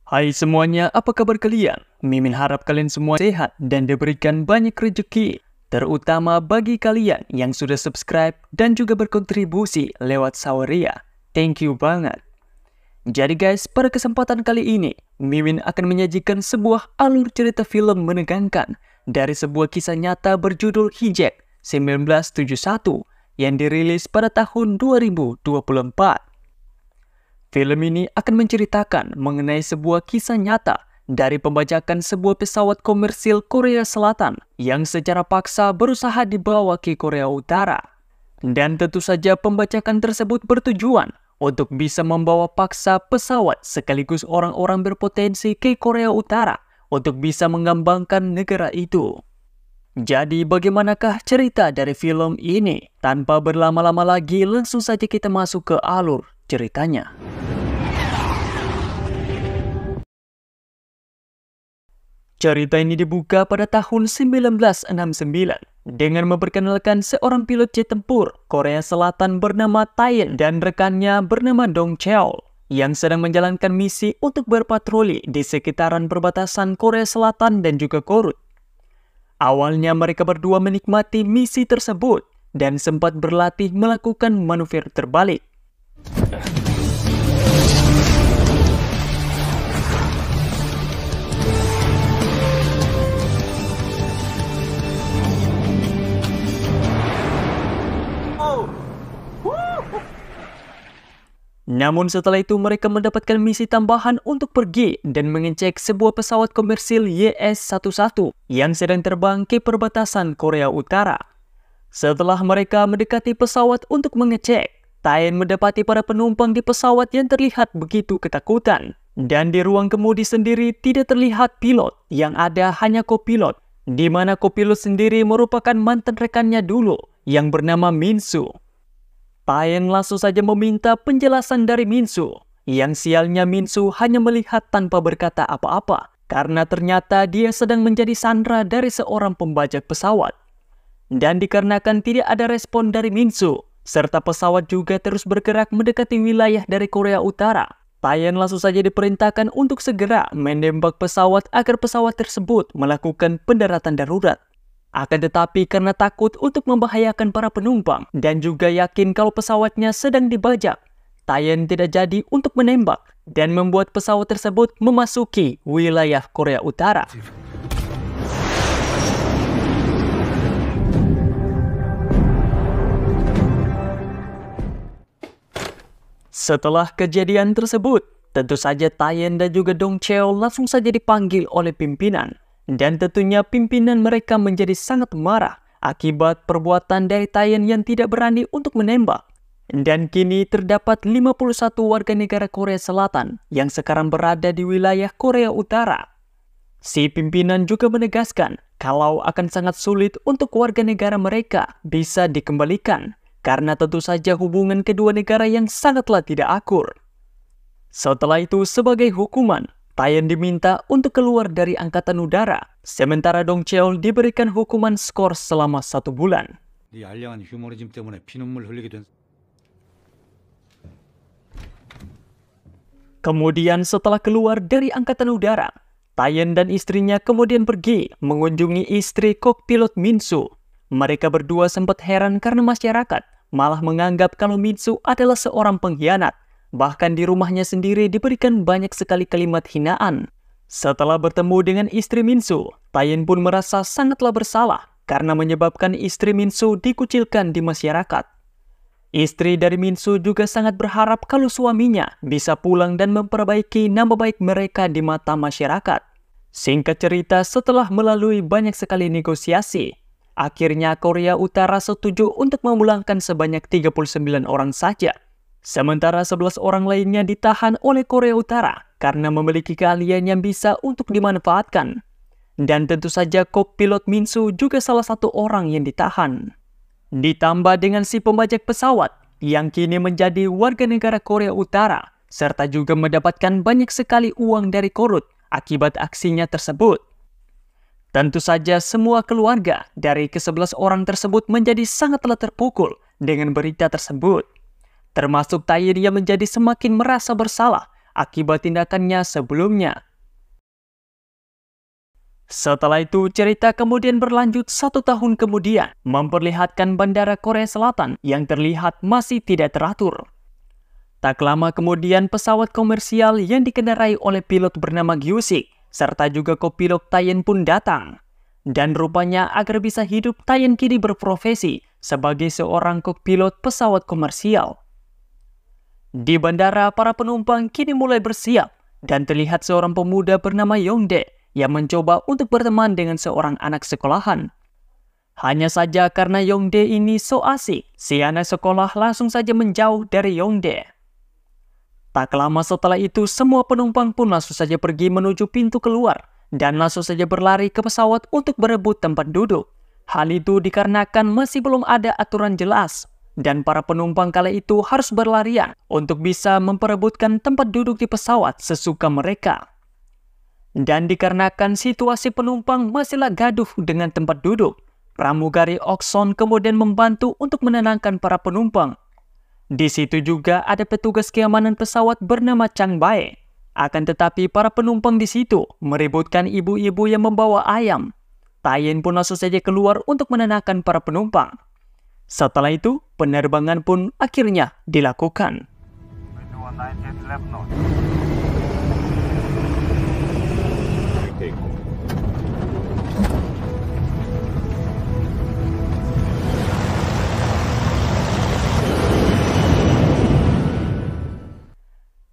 Hai semuanya, apa kabar kalian? Mimin harap kalian semua sehat dan diberikan banyak rezeki, terutama bagi kalian yang sudah subscribe dan juga berkontribusi lewat Saweria. Thank you banget. Jadi guys, pada kesempatan kali ini, Mimin akan menyajikan sebuah alur cerita film menegangkan dari sebuah kisah nyata berjudul Hijack 1971 yang dirilis pada tahun 2024. Film ini akan menceritakan mengenai sebuah kisah nyata dari pembajakan sebuah pesawat komersil Korea Selatan yang secara paksa berusaha dibawa ke Korea Utara. Dan tentu saja pembajakan tersebut bertujuan untuk bisa membawa paksa pesawat sekaligus orang-orang berpotensi ke Korea Utara untuk bisa mengembangkan negara itu. Jadi bagaimanakah cerita dari film ini? Tanpa berlama-lama lagi, langsung saja kita masuk ke alur ceritanya. Cerita ini dibuka pada tahun 1969 dengan memperkenalkan seorang pilot jet tempur Korea Selatan bernama Tae dan rekannya bernama Dong Cheol yang sedang menjalankan misi untuk berpatroli di sekitaran perbatasan Korea Selatan dan juga Korut. Awalnya mereka berdua menikmati misi tersebut dan sempat berlatih melakukan manuver terbalik. Namun setelah itu mereka mendapatkan misi tambahan untuk pergi dan mengecek sebuah pesawat komersil YS-11 yang sedang terbang ke perbatasan Korea Utara. Setelah mereka mendekati pesawat untuk mengecek, Tae mendapati para penumpang di pesawat yang terlihat begitu ketakutan. Dan di ruang kemudi sendiri tidak terlihat pilot, yang ada hanya kopilot, di mana kopilot sendiri merupakan mantan rekannya dulu yang bernama Min-soo. Tae langsung saja meminta penjelasan dari Min-soo. Yang sialnya Min-soo hanya melihat tanpa berkata apa-apa, karena ternyata dia sedang menjadi sandera dari seorang pembajak pesawat. Dan dikarenakan tidak ada respon dari Min-soo, serta pesawat juga terus bergerak mendekati wilayah dari Korea Utara, Tae langsung saja diperintahkan untuk segera menembak pesawat agar pesawat tersebut melakukan pendaratan darurat. Akan tetapi karena takut untuk membahayakan para penumpang dan juga yakin kalau pesawatnya sedang dibajak, Tae tidak jadi untuk menembak dan membuat pesawat tersebut memasuki wilayah Korea Utara. Setelah kejadian tersebut, tentu saja Tae dan juga Dong Cheol langsung saja dipanggil oleh pimpinan. Dan tentunya pimpinan mereka menjadi sangat marah akibat perbuatan dari Tae yang tidak berani untuk menembak. Dan kini terdapat 51 warga negara Korea Selatan yang sekarang berada di wilayah Korea Utara. Si pimpinan juga menegaskan kalau akan sangat sulit untuk warga negara mereka bisa dikembalikan karena tentu saja hubungan kedua negara yang sangatlah tidak akur. Setelah itu sebagai hukuman, Tae diminta untuk keluar dari Angkatan Udara, sementara Dong Cheol diberikan hukuman skor selama 1 bulan. Kemudian setelah keluar dari Angkatan Udara, Tae dan istrinya kemudian pergi mengunjungi istri kokpilot Min-soo. Mereka berdua sempat heran karena masyarakat malah menganggap kalau Min-soo adalah seorang pengkhianat. Bahkan di rumahnya sendiri diberikan banyak sekali kalimat hinaan. Setelah bertemu dengan istri Min-soo, Tae pun merasa sangatlah bersalah karena menyebabkan istri Min-soo dikucilkan di masyarakat. Istri dari Min-soo juga sangat berharap kalau suaminya bisa pulang dan memperbaiki nama baik mereka di mata masyarakat. Singkat cerita, setelah melalui banyak sekali negosiasi, akhirnya Korea Utara setuju untuk memulangkan sebanyak 39 orang saja. Sementara 11 orang lainnya ditahan oleh Korea Utara karena memiliki keahlian yang bisa untuk dimanfaatkan. Dan tentu saja kopilot Min-soo juga salah satu orang yang ditahan. Ditambah dengan si pembajak pesawat yang kini menjadi warga negara Korea Utara, serta juga mendapatkan banyak sekali uang dari Korut akibat aksinya tersebut. Tentu saja semua keluarga dari ke-11 orang tersebut menjadi sangatlah terpukul dengan berita tersebut. Termasuk Tae yang menjadi semakin merasa bersalah akibat tindakannya sebelumnya. Setelah itu, cerita kemudian berlanjut 1 tahun kemudian, memperlihatkan bandara Korea Selatan yang terlihat masih tidak teratur. Tak lama kemudian, pesawat komersial yang dikendarai oleh pilot bernama Gyu-sik, serta juga kopilot Taeyeon pun datang. Dan rupanya agar bisa hidup, Taeyeon kini berprofesi sebagai seorang kopilot pesawat komersial. Di bandara, para penumpang kini mulai bersiap, dan terlihat seorang pemuda bernama Yongdae yang mencoba untuk berteman dengan seorang anak sekolahan. Hanya saja karena Yongdae ini so asik, si anak sekolah langsung saja menjauh dari Yongdae. Tak lama setelah itu, semua penumpang pun langsung saja pergi menuju pintu keluar dan langsung saja berlari ke pesawat untuk berebut tempat duduk. Hal itu dikarenakan masih belum ada aturan jelas, dan para penumpang kala itu harus berlarian untuk bisa memperebutkan tempat duduk di pesawat sesuka mereka. Dan dikarenakan situasi penumpang masihlah gaduh dengan tempat duduk, pramugari Okson kemudian membantu untuk menenangkan para penumpang. Di situ juga ada petugas keamanan pesawat bernama Chang Bae. Akan tetapi para penumpang di situ meributkan ibu-ibu yang membawa ayam. Taeyeon pun langsung saja keluar untuk menenangkan para penumpang. Setelah itu, penerbangan pun akhirnya dilakukan.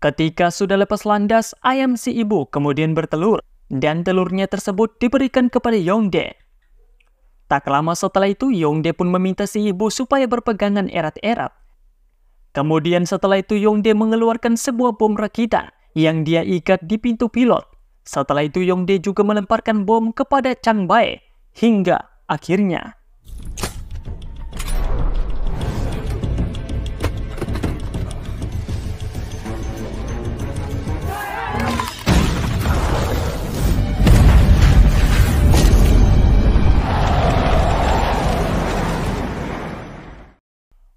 Ketika sudah lepas landas, ayam si ibu kemudian bertelur, dan telurnya tersebut diberikan kepada Yongdae. Tak lama setelah itu, Yongdae pun meminta si ibu supaya berpegangan erat-erat. Kemudian setelah itu, Yongdae mengeluarkan sebuah bom rakitan yang dia ikat di pintu pilot. Setelah itu, Yongdae juga melemparkan bom kepada Chang Bae, hingga akhirnya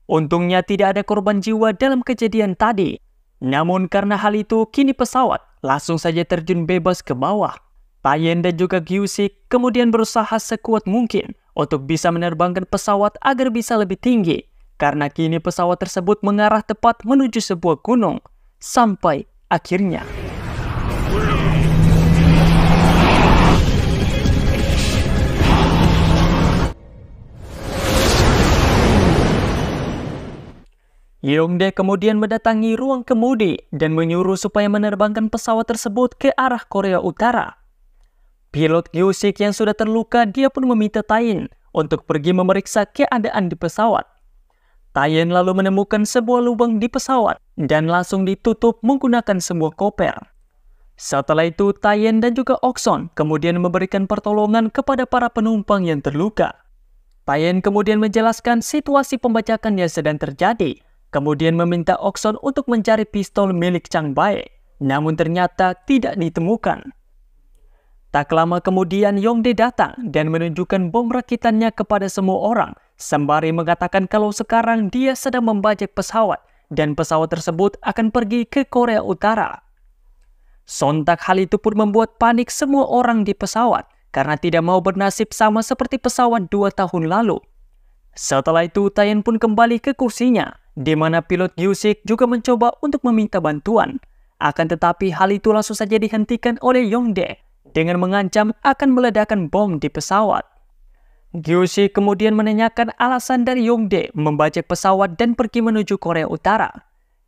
untungnya tidak ada korban jiwa dalam kejadian tadi. Namun karena hal itu, kini pesawat langsung saja terjun bebas ke bawah. Taeyeon dan juga Gyu-sik kemudian berusaha sekuat mungkin untuk bisa menerbangkan pesawat agar bisa lebih tinggi. Karena kini pesawat tersebut mengarah tepat menuju sebuah gunung. Sampai akhirnya Yongdae kemudian mendatangi ruang kemudi dan menyuruh supaya menerbangkan pesawat tersebut ke arah Korea Utara. Pilot Gyu-sik yang sudah terluka, dia pun meminta Taeyeon untuk pergi memeriksa keadaan di pesawat. Taeyeon lalu menemukan sebuah lubang di pesawat dan langsung ditutup menggunakan sebuah koper. Setelah itu, Taeyeon dan juga Okson kemudian memberikan pertolongan kepada para penumpang yang terluka. Taeyeon kemudian menjelaskan situasi pembajakan yang sedang terjadi, kemudian meminta Okson untuk mencari pistol milik Chang Bae, namun ternyata tidak ditemukan. Tak lama kemudian Yongdae datang dan menunjukkan bom rakitannya kepada semua orang, sembari mengatakan kalau sekarang dia sedang membajak pesawat dan pesawat tersebut akan pergi ke Korea Utara. Sontak hal itu pun membuat panik semua orang di pesawat karena tidak mau bernasib sama seperti pesawat 2 tahun lalu. Setelah itu, Taeyeon pun kembali ke kursinya, di mana pilot Gyu-sik juga mencoba untuk meminta bantuan. Akan tetapi hal itu langsung saja dihentikan oleh Yongdae dengan mengancam akan meledakkan bom di pesawat. Gyu-sik kemudian menanyakan alasan dari Yongdae membajak pesawat dan pergi menuju Korea Utara.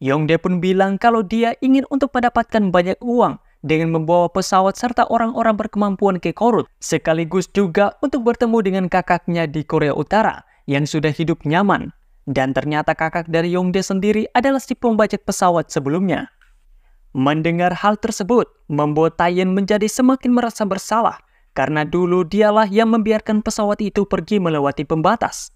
Yongdae pun bilang kalau dia ingin untuk mendapatkan banyak uang dengan membawa pesawat serta orang-orang berkemampuan ke Korut, sekaligus juga untuk bertemu dengan kakaknya di Korea Utara yang sudah hidup nyaman. Dan ternyata kakak dari Yongdae sendiri adalah si pembajak pesawat sebelumnya. Mendengar hal tersebut membuat Taeyeon menjadi semakin merasa bersalah karena dulu dialah yang membiarkan pesawat itu pergi melewati pembatas.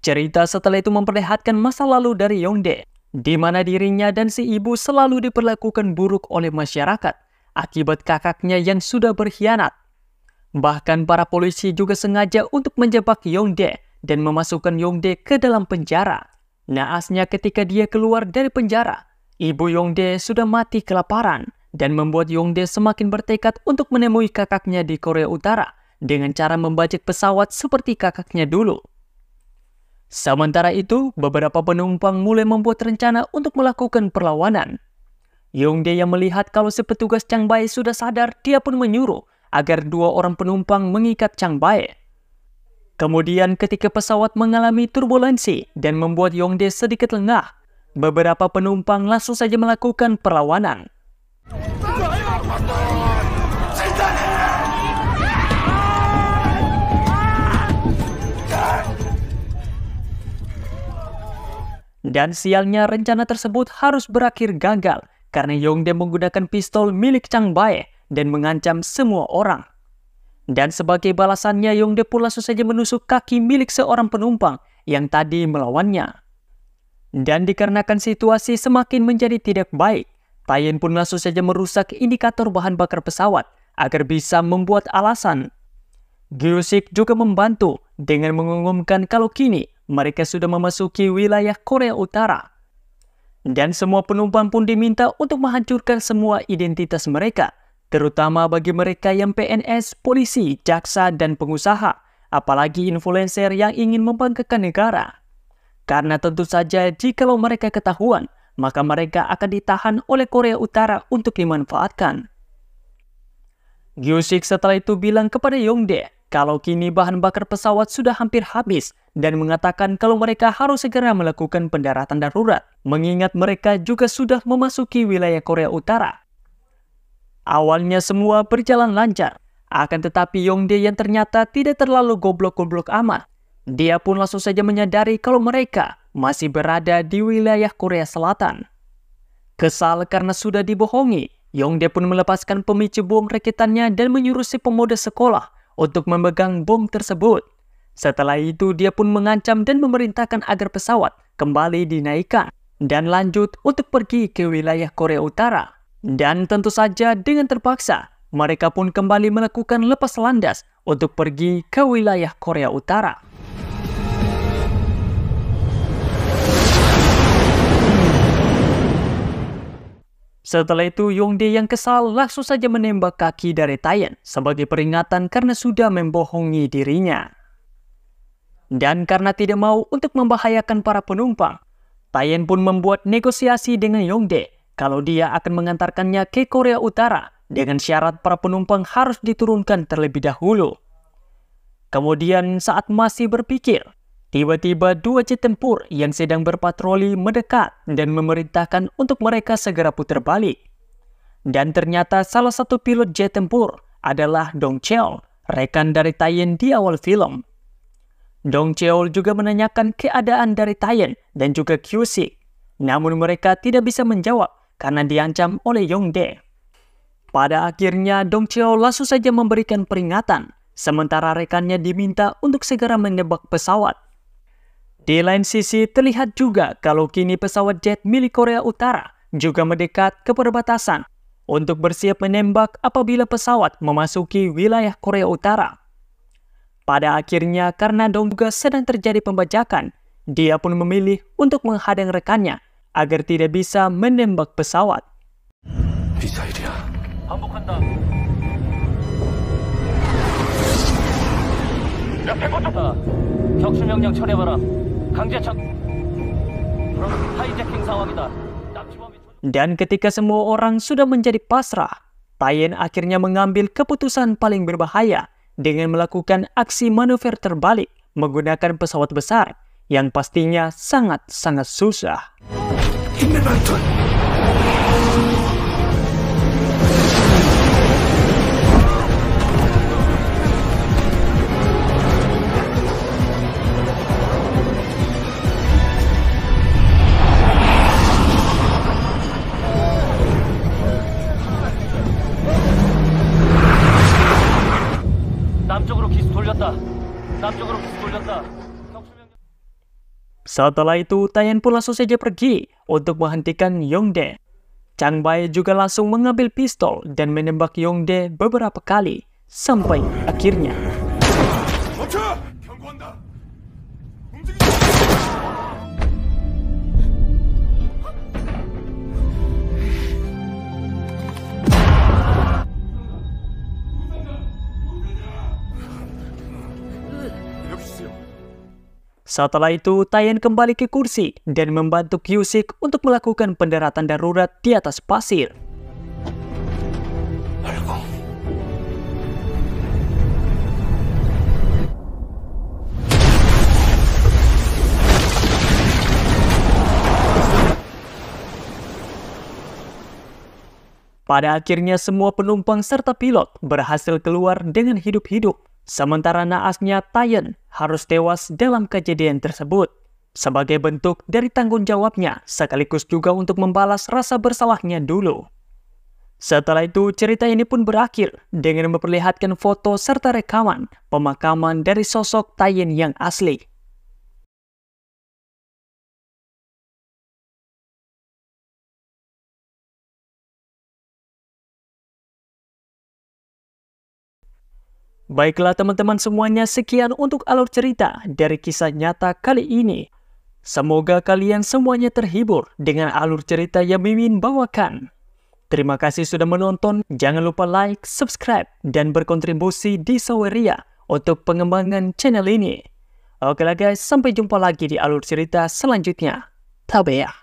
Cerita setelah itu memperlihatkan masa lalu dari Yongdae, di mana dirinya dan si ibu selalu diperlakukan buruk oleh masyarakat akibat kakaknya yang sudah berkhianat. Bahkan para polisi juga sengaja untuk menjebak Yongdae dan memasukkan Yongdae ke dalam penjara. Naasnya ketika dia keluar dari penjara, Ibu Yongdae sudah mati kelaparan dan membuat Yongdae semakin bertekad untuk menemui kakaknya di Korea Utara dengan cara membajak pesawat seperti kakaknya dulu. Sementara itu, beberapa penumpang mulai membuat rencana untuk melakukan perlawanan. Yongdae yang melihat kalau si petugas Chang Bae sudah sadar, dia pun menyuruh agar 2 orang penumpang mengikat Chang Bae. Kemudian ketika pesawat mengalami turbulensi dan membuat Yongdae sedikit lengah, beberapa penumpang langsung saja melakukan perlawanan. Dan sialnya rencana tersebut harus berakhir gagal karena Yongdae menggunakan pistol milik Chang Bae dan mengancam semua orang. Dan sebagai balasannya, Yongdae pun langsung saja menusuk kaki milik seorang penumpang yang tadi melawannya. Dan dikarenakan situasi semakin menjadi tidak baik, Taeyeon pun langsung saja merusak indikator bahan bakar pesawat agar bisa membuat alasan. Gyu-sik juga membantu dengan mengumumkan kalau kini mereka sudah memasuki wilayah Korea Utara. Dan semua penumpang pun diminta untuk menghancurkan semua identitas mereka, terutama bagi mereka yang PNS, polisi, jaksa, dan pengusaha, apalagi influencer yang ingin membanggakan negara. Karena tentu saja jikalau mereka ketahuan, maka mereka akan ditahan oleh Korea Utara untuk dimanfaatkan. Gyu-sik setelah itu bilang kepada Yongdae kalau kini bahan bakar pesawat sudah hampir habis dan mengatakan kalau mereka harus segera melakukan pendaratan darurat, mengingat mereka juga sudah memasuki wilayah Korea Utara. Awalnya semua berjalan lancar, akan tetapi Yongdae yang ternyata tidak terlalu goblok-goblok amat. Dia pun langsung saja menyadari kalau mereka masih berada di wilayah Korea Selatan. Kesal karena sudah dibohongi, Yongdae pun melepaskan pemicu bom rakitannya dan menyuruh si pemuda sekolah untuk memegang bom tersebut. Setelah itu dia pun mengancam dan memerintahkan agar pesawat kembali dinaikkan dan lanjut untuk pergi ke wilayah Korea Utara. Dan tentu saja dengan terpaksa, mereka pun kembali melakukan lepas landas untuk pergi ke wilayah Korea Utara. Setelah itu, Yongdae yang kesal langsung saja menembak kaki dari Taeyeon sebagai peringatan karena sudah membohongi dirinya. Dan karena tidak mau untuk membahayakan para penumpang, Taeyeon pun membuat negosiasi dengan Yongdae kalau dia akan mengantarkannya ke Korea Utara dengan syarat para penumpang harus diturunkan terlebih dahulu. Kemudian saat masih berpikir, tiba-tiba 2 jet tempur yang sedang berpatroli mendekat dan memerintahkan untuk mereka segera putar balik. Dan ternyata salah satu pilot jet tempur adalah Dong Cheol, rekan dari Taeyeon di awal film. Dong Cheol juga menanyakan keadaan dari Taeyeon dan juga Gyu-sik, namun mereka tidak bisa menjawab karena diancam oleh Yongdae. Pada akhirnya Dong Cheol langsung saja memberikan peringatan, sementara rekannya diminta untuk segera menembak pesawat. Di lain sisi, terlihat juga kalau kini pesawat jet milik Korea Utara juga mendekat ke perbatasan untuk bersiap menembak apabila pesawat memasuki wilayah Korea Utara. Pada akhirnya, karena Dong juga sedang terjadi pembajakan, dia pun memilih untuk menghadang rekannya agar tidak bisa menembak pesawat. 미사일이야. 반복한다. 야, 백호쪽! 격추 명령 처리해봐라. 강제척. 그럼 하이제킹 상황이다. Dan ketika semua orang sudah menjadi pasrah, Taeyeon akhirnya mengambil keputusan paling berbahaya dengan melakukan aksi manuver terbalik menggunakan pesawat besar yang pastinya sangat-sangat susah. 남쪽으로 기수 돌렸다. 남쪽으로 기수 돌렸다. Setelah itu, Taeyeon pun langsung saja pergi untuk menghentikan Yongdae. Chang Bae juga langsung mengambil pistol dan menembak Yongdae beberapa kali, sampai akhirnya. Setelah itu, Tayen kembali ke kursi dan membantu Kyusik untuk melakukan pendaratan darurat di atas pasir. 발공. Pada akhirnya semua penumpang serta pilot berhasil keluar dengan hidup-hidup, sementara naasnya Tayen harus tewas dalam kejadian tersebut. Sebagai bentuk dari tanggung jawabnya, sekaligus juga untuk membalas rasa bersalahnya dulu. Setelah itu, cerita ini pun berakhir dengan memperlihatkan foto serta rekaman pemakaman dari sosok Tayen yang asli. Baiklah teman-teman semuanya, sekian untuk alur cerita dari kisah nyata kali ini. Semoga kalian semuanya terhibur dengan alur cerita yang Mimin bawakan. Terima kasih sudah menonton, jangan lupa like, subscribe, dan berkontribusi di Saweria untuk pengembangan channel ini. Oke lah guys, sampai jumpa lagi di alur cerita selanjutnya. Tabea.